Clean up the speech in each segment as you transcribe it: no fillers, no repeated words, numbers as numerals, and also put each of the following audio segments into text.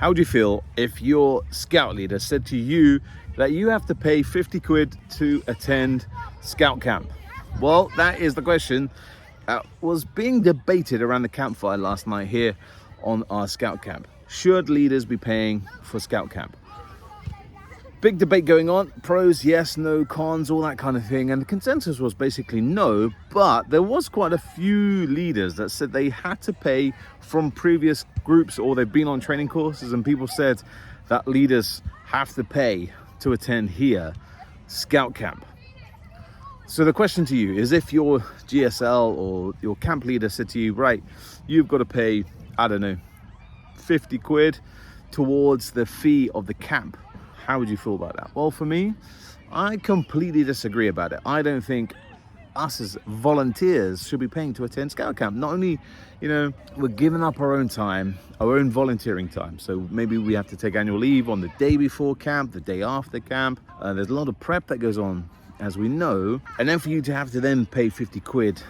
How would you feel if your scout leader said to you that you have to pay 50 quid to attend scout camp? Well, that is the question that was being debated around the campfire last night here on our scout camp. Should leaders be paying for scout camp? Big debate going on, pros, yes, no, cons, all that kind of thing. And the consensus was basically no, but there was quite a few leaders that said they had to pay from previous groups, or they've been on training courses, and people said that leaders have to pay to attend here, scout camp. So the question to you is, if your GSL or your camp leader said to you, right, you've got to pay, I don't know, 50 quid towards the fee of the camp, how would you feel about that? Well, for me, I completely disagree about it. I don't think us as volunteers should be paying to attend scout camp. Not only, we're giving up our own time, our own volunteering time. So maybe we have to take annual leave on the day before camp, the day after camp. There's a lot of prep that goes on, as we know. And then for you to have to then pay 50 quid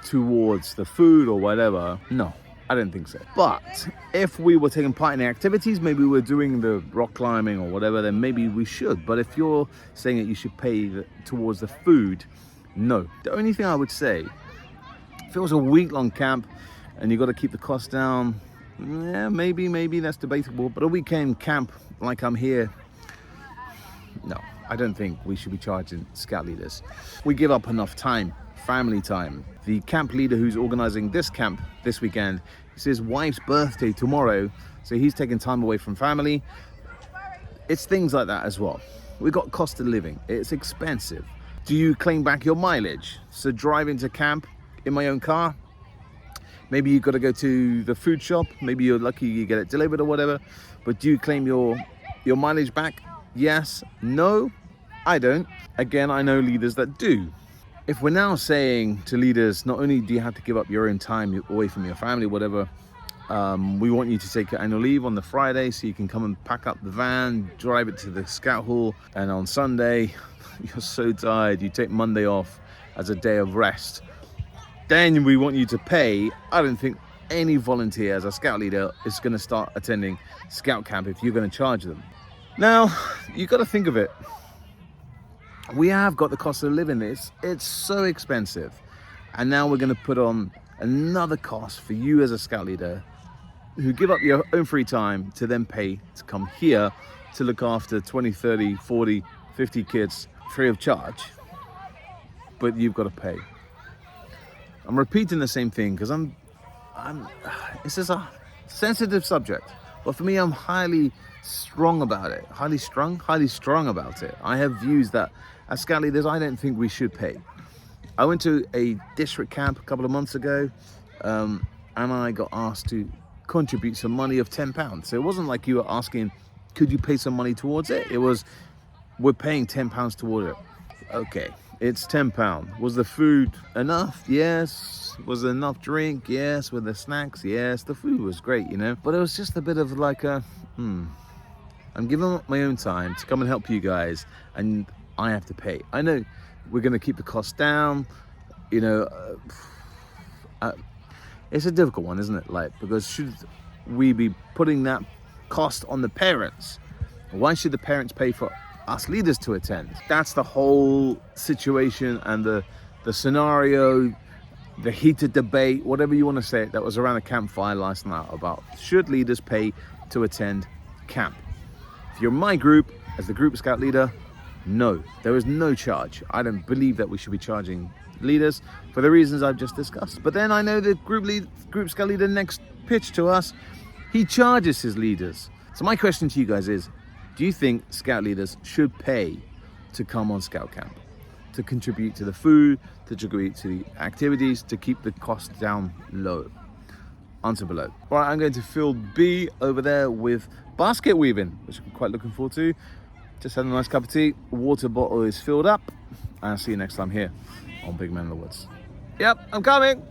towards the food or whatever, no. I don't think so. But if we were taking part in the activities, maybe we're doing the rock climbing or whatever, then maybe we should. But if you're saying that you should pay towards the food, no. The only thing I would say, if it was a week-long camp and you got to keep the cost down, yeah, maybe that's debatable. But a weekend camp like I'm here, no, I don't think we should be charging scout leaders. We give up enough time, family time. The camp leader who's organizing this camp this weekend, it's his wife's birthday tomorrow, so he's taking time away from family. It's things like that as well. We've got cost of living, it's expensive. Do you claim back your mileage? So driving to camp in my own car, maybe you've got to go to the food shop, maybe you're lucky you get it delivered or whatever, but do you claim your mileage back? Yes, no, I don't. Again, I know leaders that do. If we're now saying to leaders, not only do you have to give up your own time away from your family, whatever, we want you to take your annual leave on the Friday so you can come and pack up the van, drive it to the scout hall, and on Sunday, you're so tired, you take Monday off as a day of rest. Then we want you to pay. I don't think any volunteer as a scout leader is going to start attending scout camp if you're going to charge them. Now, you've got to think of it. We have got the cost of living. It's so expensive. And now we're going to put on another cost for you as a scout leader who give up your own free time to then pay to come here to look after 20, 30, 40, 50 kids free of charge. But you've got to pay. I'm repeating the same thing because this is a sensitive subject. But for me, I'm highly strong about it. Highly strung about it. I have views that as scout leaders, I don't think we should pay. I went to a district camp a couple of months ago, and I got asked to contribute some money of £10. So it wasn't like you were asking, could you pay some money towards it? It was, we're paying £10 toward it. Okay, it's £10. Was the food enough? Yes. Was there enough drink? Yes. Were there snacks? Yes. The food was great, But it was just a bit of like I'm giving up my own time to come and help you guys, and I have to pay. I know we're going to keep the cost down, it's a difficult one, isn't it? Because should we be putting that cost on the parents? Why should the parents pay for us leaders to attend? That's the whole situation and the scenario, the heated debate, whatever you want to say, that was around the campfire last night about should leaders pay to attend camp. If you're my group, as the group scout leader, no, there is no charge. I don't believe that we should be charging leaders for the reasons I've just discussed. But then I know the group scout leader next pitch to us, he charges his leaders. So my question to you guys is, do you think scout leaders should pay to come on scout camp, to contribute to the food, to contribute to the activities, to keep the cost down low? Answer below. All right, I'm going to field B over there with basket weaving, which I'm quite looking forward to. Just had a nice cup of tea, water bottle is filled up, and I'll see you next time here on Big Man in the Woods. Yep, I'm coming.